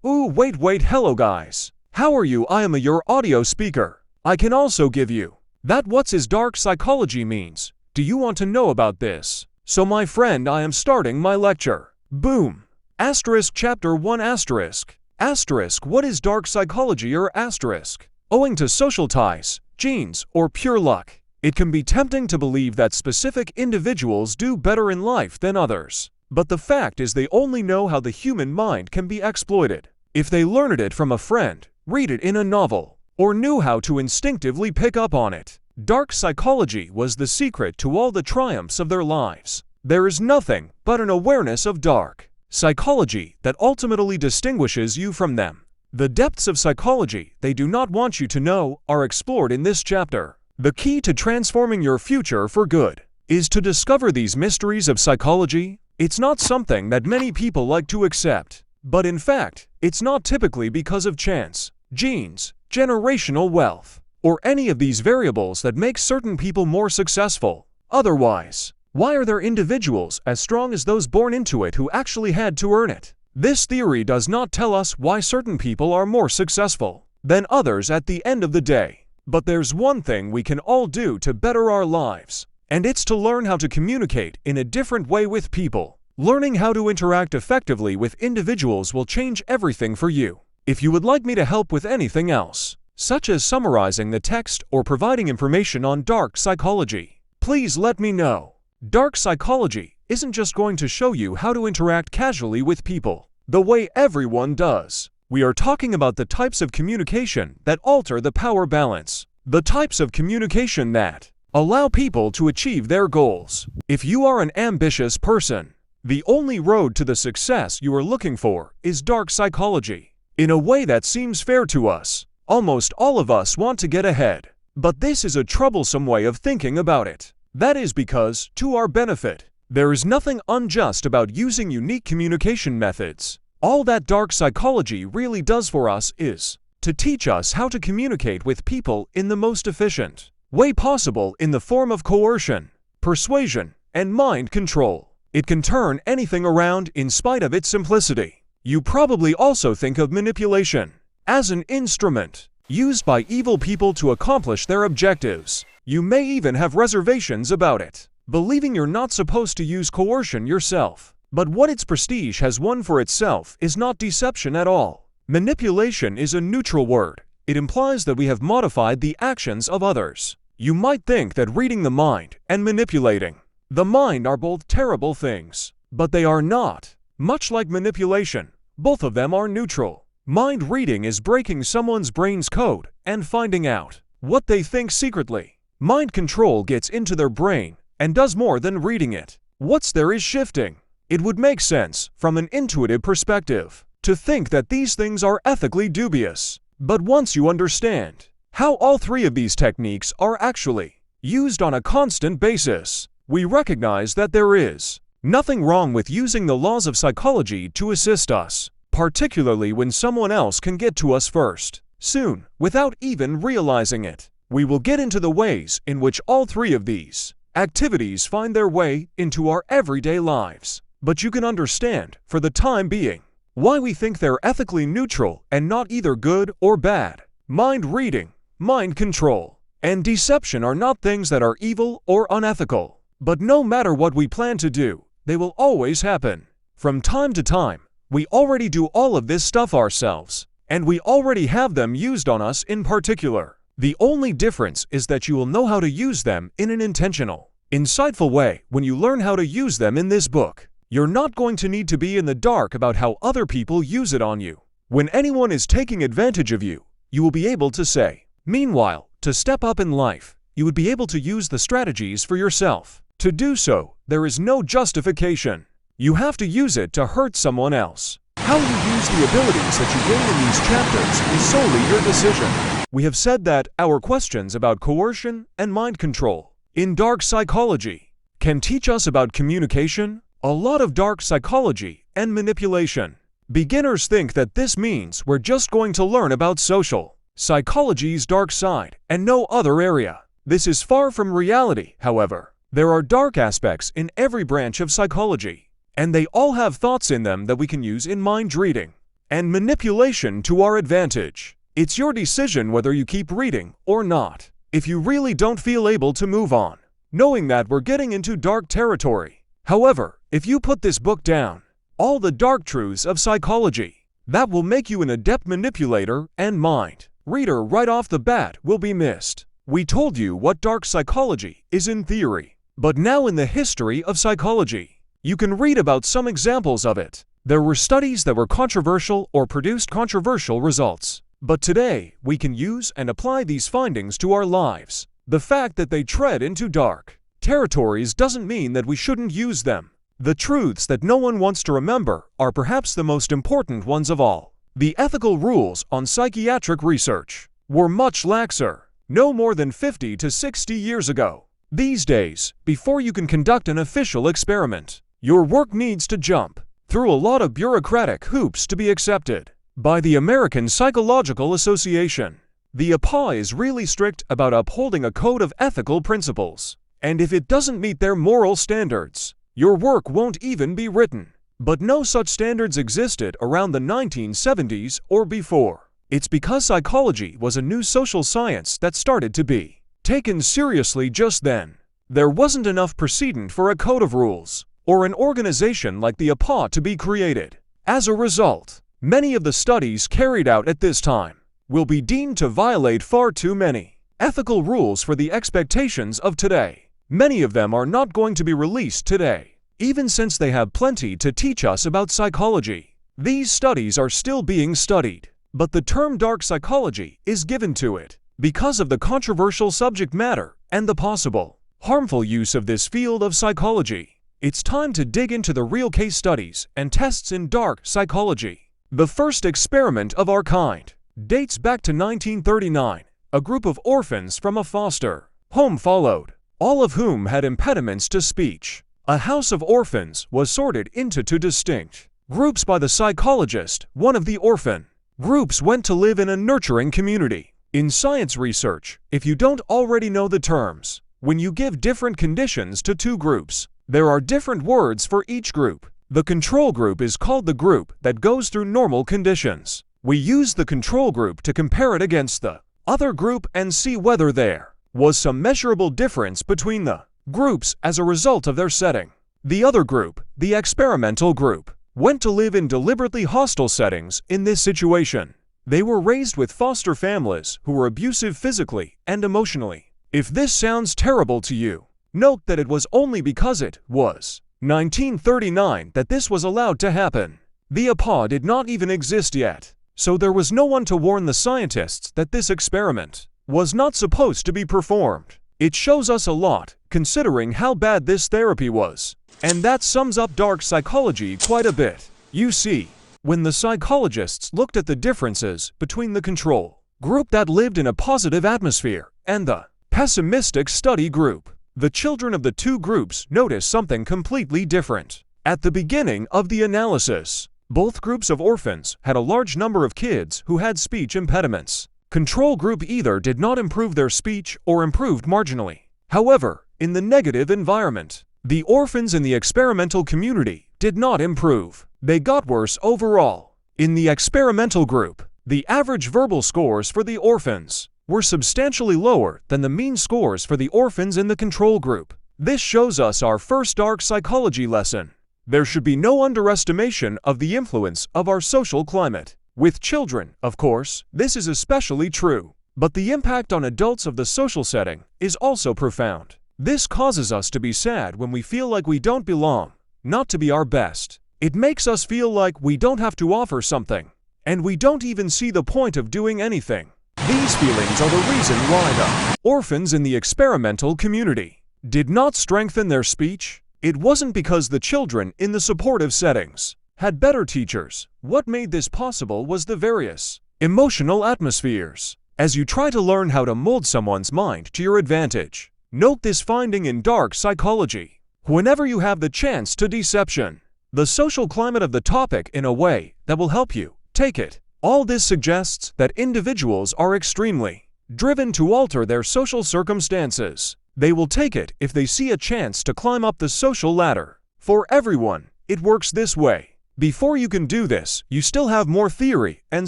Wait, hello guys. How are you? I am your audio speaker. I can also give you that what's is dark psychology means. Do you want to know about this? So my friend, I am starting my lecture. Boom. Asterisk chapter 1 asterisk. Asterisk, what is dark psychology or asterisk? Owing to social ties, genes, or pure luck, it can be tempting to believe that specific individuals do better in life than others. But the fact is they only know how the human mind can be exploited. If they learned it from a friend, read it in a novel, or knew how to instinctively pick up on it, dark psychology was the secret to all the triumphs of their lives. There is nothing but an awareness of dark psychology that ultimately distinguishes you from them. The depths of psychology they do not want you to know are explored in this chapter. The key to transforming your future for good is to discover these mysteries of psychology. It's not something that many people like to accept, but in fact, it's not typically because of chance, genes, generational wealth, or any of these variables that make certain people more successful. Otherwise, why are there individuals as strong as those born into it who actually had to earn it? This theory does not tell us why certain people are more successful than others at the end of the day. But there's one thing we can all do to better our lives. And it's to learn how to communicate in a different way with people. Learning how to interact effectively with individuals will change everything for you. If you would like me to help with anything else, such as summarizing the text or providing information on dark psychology, please let me know. Dark psychology isn't just going to show you how to interact casually with people, the way everyone does. We are talking about the types of communication that alter the power balance, the types of communication that allow people to achieve their goals. If you are an ambitious person, the only road to the success you are looking for is dark psychology. In a way that seems fair to us, almost all of us want to get ahead. But this is a troublesome way of thinking about it. That is because, to our benefit, there is nothing unjust about using unique communication methods. All that dark psychology really does for us is to teach us how to communicate with people in the most efficient way possible in the form of coercion, persuasion, and mind control. It can turn anything around in spite of its simplicity. You probably also think of manipulation as an instrument used by evil people to accomplish their objectives. You may even have reservations about it, believing you're not supposed to use coercion yourself. But what its prestige has won for itself is not deception at all. Manipulation is a neutral word. It implies that we have modified the actions of others. You might think that reading the mind and manipulating the mind are both terrible things, but they are not. Much like manipulation, both of them are neutral. Mind reading is breaking someone's brain's code and finding out what they think secretly. Mind control gets into their brain and does more than reading it. What's there is shifting. It would make sense, from an intuitive perspective, to think that these things are ethically dubious. But once you understand how all three of these techniques are actually used on a constant basis, we recognize that there is nothing wrong with using the laws of psychology to assist us, particularly when someone else can get to us first, soon, without even realizing it. We will get into the ways in which all three of these activities find their way into our everyday lives. But you can understand, for the time being, why we think they're ethically neutral and not either good or bad. Mind reading, mind control, and deception are not things that are evil or unethical. But no matter what we plan to do, they will always happen. From time to time, we already do all of this stuff ourselves, and we already have them used on us in particular. The only difference is that you will know how to use them in an intentional, insightful way when you learn how to use them in this book. You're not going to need to be in the dark about how other people use it on you. When anyone is taking advantage of you, you will be able to say. Meanwhile, to step up in life, you would be able to use the strategies for yourself. To do so, there is no justification. You have to use it to hurt someone else. How you use the abilities that you gain in these chapters is solely your decision. We have said that our questions about coercion and mind control in dark psychology can teach us about communication, a lot of dark psychology, and manipulation. Beginners think that this means we're just going to learn about social psychology's dark side and no other area. This is far from reality, however. There are dark aspects in every branch of psychology, and they all have thoughts in them that we can use in mind reading. and manipulation to our advantage. It's your decision whether you keep reading or not. If you really don't feel able to move on, knowing that we're getting into dark territory. However, if you put this book down, all the dark truths of psychology, that will make you an adept manipulator and mind reader right off the bat will be missed. We told you what dark psychology is in theory, but now in the history of psychology, you can read about some examples of it. There were studies that were controversial or produced controversial results, but today we can use and apply these findings to our lives. The fact that they tread into dark territories doesn't mean that we shouldn't use them. The truths that no one wants to remember are perhaps the most important ones of all. The ethical rules on psychiatric research were much laxer, no more than 50 to 60 years ago. These days, before you can conduct an official experiment, your work needs to jump through a lot of bureaucratic hoops to be accepted by the American Psychological Association. The APA is really strict about upholding a code of ethical principles, and if it doesn't meet their moral standards, your work won't even be written. But no such standards existed around the 1970s or before. It's because psychology was a new social science that started to be taken seriously just then. There wasn't enough precedent for a code of rules or an organization like the APA to be created. As a result, many of the studies carried out at this time will be deemed to violate far too many ethical rules for the expectations of today. Many of them are not going to be released today, even since they have plenty to teach us about psychology. These studies are still being studied, but the term dark psychology is given to it because of the controversial subject matter and the possible harmful use of this field of psychology. It's time to dig into the real case studies and tests in dark psychology. The first experiment of our kind dates back to 1939. A group of orphans from a foster home followed, all of whom had impediments to speech. A house of orphans was sorted into two distinct groups by the psychologist. One of the orphan groups went to live in a nurturing community. In science research, if you don't already know the terms, when you give different conditions to two groups, there are different words for each group. The control group is called the group that goes through normal conditions. We use the control group to compare it against the other group and see whether there was some measurable difference between the groups as a result of their setting. The other group, the experimental group, went to live in deliberately hostile settings. In this situation, they were raised with foster families who were abusive physically and emotionally. If this sounds terrible to you, note that it was only because it was 1939 that this was allowed to happen. The APA did not even exist yet, so there was no one to warn the scientists that this experiment was not supposed to be performed. It shows us a lot, considering how bad this therapy was. And that sums up dark psychology quite a bit. You see, when the psychologists looked at the differences between the control group that lived in a positive atmosphere and the pessimistic study group, the children of the two groups noticed something completely different. At the beginning of the analysis, both groups of orphans had a large number of kids who had speech impediments. Control group either did not improve their speech or improved marginally. However, in the negative environment, the orphans in the experimental community did not improve. They got worse overall. In the experimental group, the average verbal scores for the orphans were substantially lower than the mean scores for the orphans in the control group. This shows us our first dark psychology lesson. There should be no underestimation of the influence of our social climate. With children, of course, this is especially true, but the impact on adults of the social setting is also profound. This causes us to be sad when we feel like we don't belong, not to be our best. It makes us feel like we don't have to offer something, and we don't even see the point of doing anything. These feelings are the reason why the orphans in the experimental community did not strengthen their speech. It wasn't because the children in the supportive settings had better teachers. What made this possible was the various emotional atmospheres. As you try to learn how to mold someone's mind to your advantage, note this finding in dark psychology. Whenever you have the chance to deception the social climate of the topic in a way that will help you, take it. All this suggests that individuals are extremely driven to alter their social circumstances. They will take it if they see a chance to climb up the social ladder. For everyone, it works this way. Before you can do this, you still have more theory and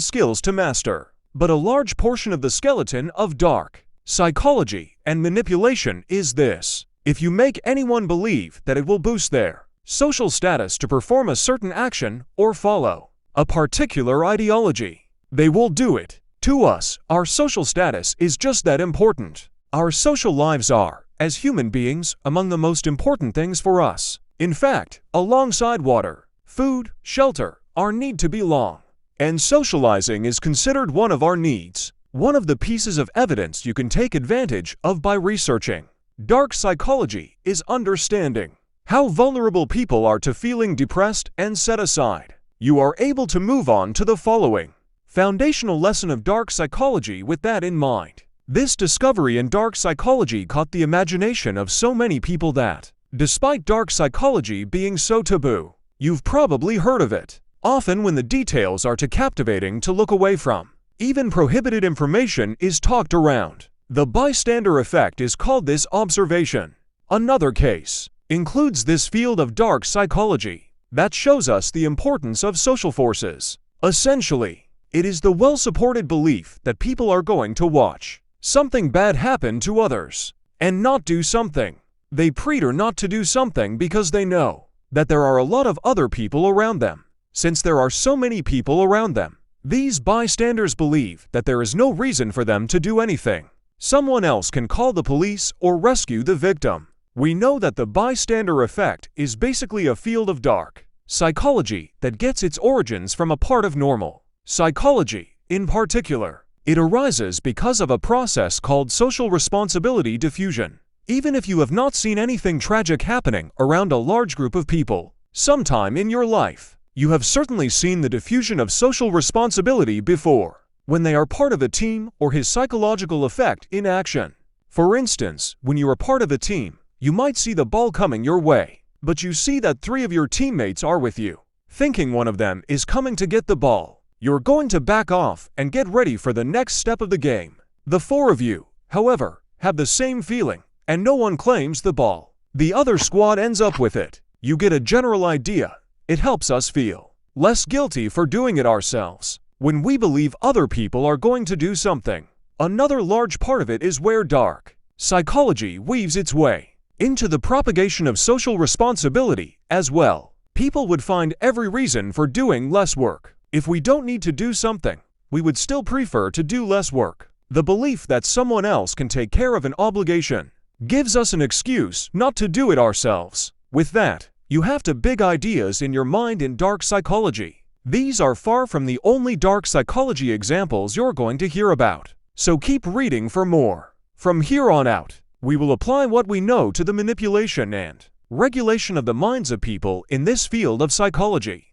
skills to master. But a large portion of the skeleton of dark psychology and manipulation is this. If you make anyone believe that it will boost their social status to perform a certain action or follow a particular ideology, they will do it. To us, our social status is just that important. Our social lives are, as human beings, among the most important things for us. In fact, alongside water, food, shelter, our need to belong. And socializing is considered one of our needs. One of the pieces of evidence you can take advantage of by researching dark psychology is understanding how vulnerable people are to feeling depressed and set aside. You are able to move on to the following foundational lesson of dark psychology with that in mind. This discovery in dark psychology caught the imagination of so many people that, despite dark psychology being so taboo, you've probably heard of it. Often when the details are too captivating to look away from, even prohibited information is talked around. The bystander effect is called this observation. Another case includes this field of dark psychology that shows us the importance of social forces. Essentially, it is the well-supported belief that people are going to watch something bad happen to others and not do something. They prefer not to do something because they know that there are a lot of other people around them. Since there are so many people around them, these bystanders believe that there is no reason for them to do anything. Someone else can call the police or rescue the victim. We know that the bystander effect is basically a field of dark psychology that gets its origins from a part of normal psychology. In particular, it arises because of a process called social responsibility diffusion. Even if you have not seen anything tragic happening around a large group of people, sometime in your life, you have certainly seen the diffusion of social responsibility before, when they are part of a team or his psychological effect in action. For instance, when you are part of a team, you might see the ball coming your way, but you see that 3 of your teammates are with you, thinking one of them is coming to get the ball. You're going to back off and get ready for the next step of the game. The 4 of you, however, have the same feeling, and no one claims the ball. The other squad ends up with it. You get a general idea. It helps us feel less guilty for doing it ourselves when we believe other people are going to do something. Another large part of it is where dark psychology weaves its way into the propagation of social responsibility as well. People would find every reason for doing less work. If we don't need to do something, we would still prefer to do less work. The belief that someone else can take care of an obligation gives us an excuse not to do it ourselves. With that, you have to big ideas in your mind in dark psychology. These are far from the only dark psychology examples you're going to hear about. So keep reading for more. From here on out, we will apply what we know to the manipulation and regulation of the minds of people in this field of psychology.